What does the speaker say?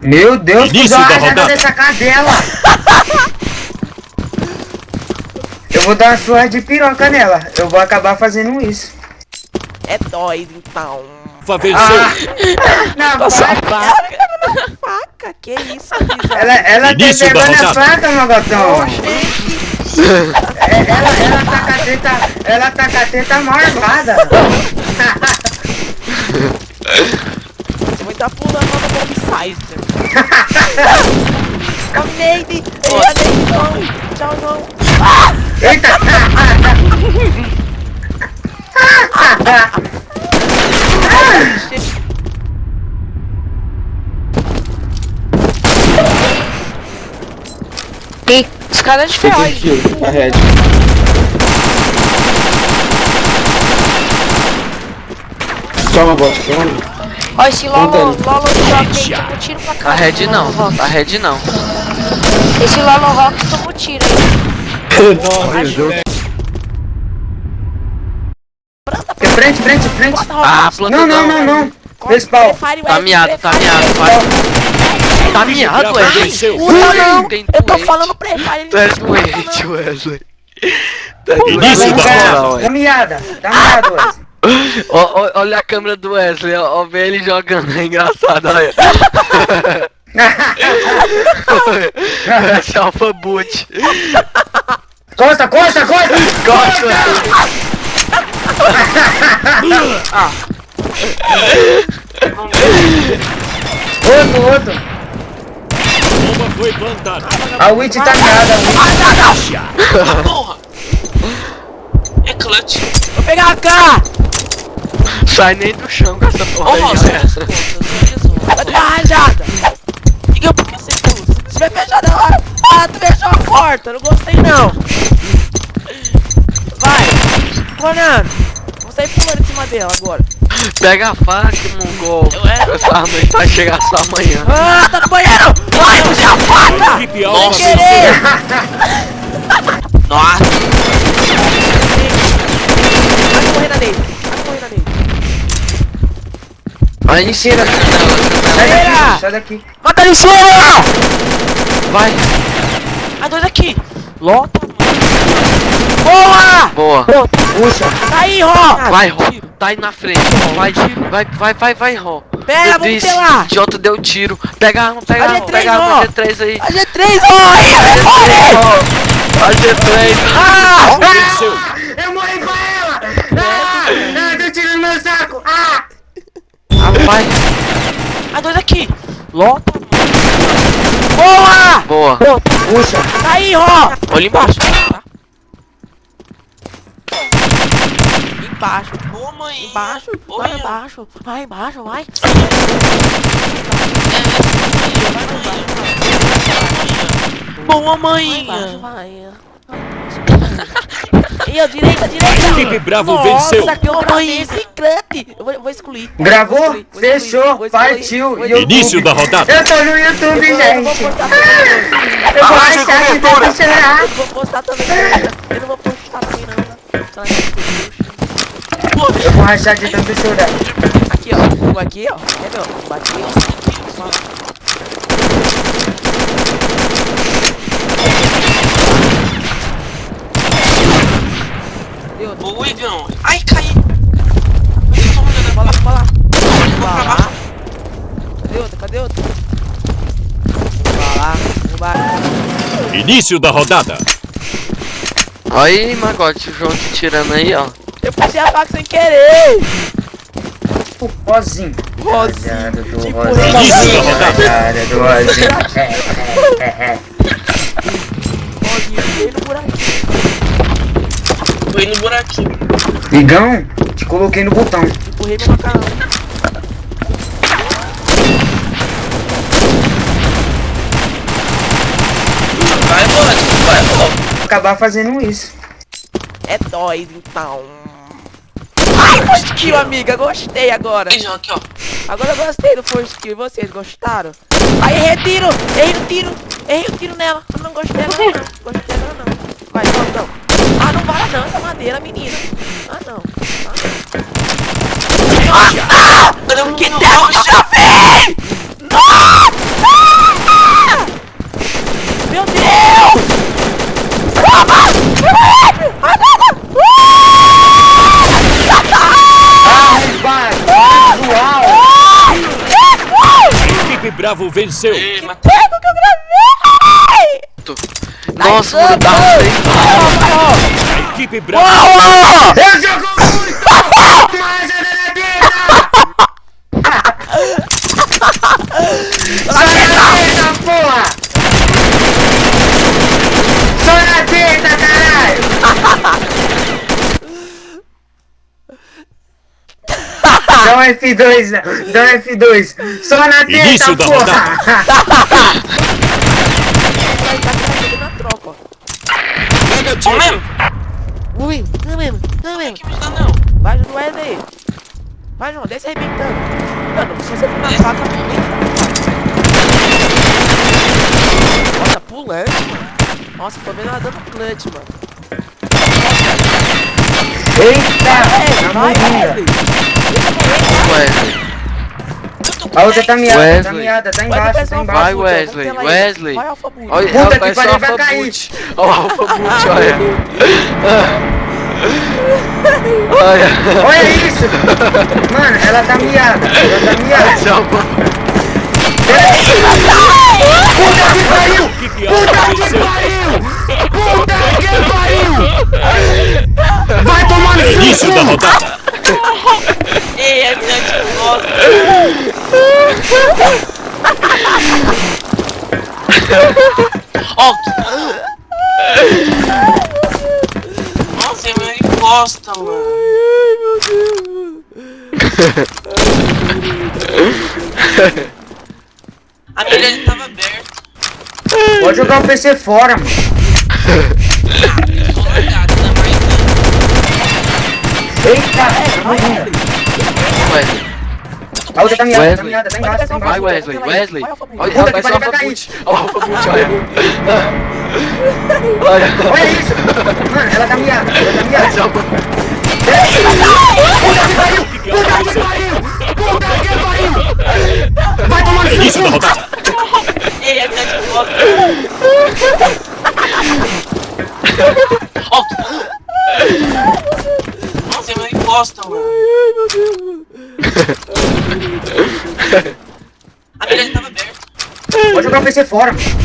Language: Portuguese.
Meu Deus, que joga dessa cadela! Eu vou dar uma surra de piroca nela. Eu vou acabar fazendo isso. É doido, então. Na Nossa, faca. faca, que isso, Ela tem pegando a faca, Mogotão. Ela tá com a teta mal armada. Você vai estar pulando lá no Bob Sizer. Neide! Tchau, não. Eita! E escada de ferragem. A Red. Toma, bot, toma. Ó, esse Lolo Rock aí toma tiro pra cá. A Red não, a Red não. Esse Lolo Rock toma tiro aí. Frente. Ah, planta Não. Respawn. Tá miado, vai. Tá miado, Wesley. Puta não! Tem Eu tô doente. falando pra ele. Tu és doente, Wesley. Tá miada, Wesley. Olha a câmera do Wesley, ó, vê ele jogando, é engraçado, olha. Esse é Alpha Boot. Costa! Outro. Bomba foi plantada. A Witch tá miada. Porra! É clutch. Vou pegar a K! Sai nem do chão com essa porra aí, galera. Vai dar rajada! Diga por que você usa? Você vai fechar na hora! Ah, tu fechou a porta! Não gostei não! Vai! Conan! Vou sair pulando em cima dela agora! Pega a faca, mongol. Essa arma aí vai chegar só amanhã. Ah, tá no banheiro! Vai, puxa a faca! Equipe Sem alfa querer! Nossa! Vai correr na dele! Vai em cima da janela. Sai daqui. Mata ali em cima! Vai. A dois aqui! Lota! Boa! Boa. Puxa. Tá aí, Ró! Vai, Ró. Tá aí na frente. Vai, Ró. Pega, Eu vamos disse, pelar! idiota deu tiro. Pega a arma, A G3, pega a arma, ó. G3 aí. A G3, Ró! Aí, A G3. Ah! venceu. Eu morri pra ela! Deu tiro no meu saco! Rapaz. A dois aqui! Lota! Boa! Boa. Puxa. Tá aí, Ró! Olha embaixo. Tá? Embaixo. Boa, mãe. Embaixo. Vai embaixo. Vai embaixo, vai. Boa, Vai mãe. embaixo, vai. E eu, direita! Equipe Bravo Nossa, venceu. que eu gravei esse crante! Eu vou excluir. Gravou? Vou excluir, Fechou? vou excluir, Partiu. vou excluir. Início da rodada. Eu tô no YouTube, Eu gente. vou postar Eu vou achar que tem que chorar. Eu vou postar também. Eu não vou postar também não. Só Eu vou rachar de tanto chorar. aqui, ó. Um aqui, ó. Quer ver, ó? Bati, ó. Deu, Boa, Igão. Ai, caí. vai lá. Vai lá. Cadê outro? Vai lá. Início da rodada. Aí, Magote, o João te tirando aí, ó. Eu puxei a faca sem querer. Rosinho. Rosinho. Do Tipo, Rosinho. Início da rodada. Rapaziada do Rosinho. Rosinho, veio no buraquinho. Foi no buraquinho. Igão, te coloquei no botão. Empurrei meu macarrão. Vai, Vou acabar fazendo isso. É doido, então. Ai, first kill, amiga. Gostei agora. Beijão aqui, ó. Agora eu gostei do first kill. E vocês gostaram? Aí, retiro. Errei o tiro nela. Eu não gostei dela, não. Gostei dela, não. Vai, não, essa madeira, menina. Ah, não. Que tempo de chave! Meu Deus! A equipe Bravo venceu. Tempo que eu gravei! Nossa, mano, dá um A equipe Bravo Eu jogo muito! Mas eu não vida! Porra! Só na teta, caralho! Dá um F2, dá um F2. Só na teta, Início da porra! Vai tá aqui na troca, ó. pega tiro. Ui, não mesmo. Que me dá não. Vai, João, Wesley aí. Vai, João, desce arrebentando. Mano, se você for na faca... Nossa, pulante, mano. Nossa, tô vendo ela dando clutch, mano. Eita! Vai, Wesley. Wesley. A outra tá miada, tá Wesley. miada, tá Vai, embaixo, tá vai, embaixo. Vai, Wesley. Vamos pela aí. Wesley. Vai, Alpha Boot. Olha, Puta que vai ser pariu, vai Alpha cair. Boot. Olha o Alpha Boot, olha. Olha. Olha isso! Mano, ela tá miada, ela tá miada. Esse é o Alpha Puta que pariu! Equipe Alfa Puta que venceu. pariu! Puta que pariu! Vai tomar no Início da cu! rodada. Ei, é mina de gosta. Ó, nossa, é mina de gosta, mano. A milha ele tava aberta. Pode jogar o PC fora, mano. Tô largado, tá marcando. Eita! Wesley. A outra tá miada, tá Wesley. miada, tá embaixo, tá Vai, embaixo. Wesley. Wesley. Olha, Puta vai que ser o pariu, Alpha vai Boot. Olha o Alpha Boot, olha. Olha. Olha isso! Mano, ela tá miada, ela tá miada. Esse é o Alpha Boot. Puta que pariu! Puta que pariu! Puta que pariu! Vai tomar no Início da cu! rodada. Ei, é mina de gosta. Ó, nossa, é mina de gosta, mano. A milha ele tava aberta. Pode jogar o PC fora, mano.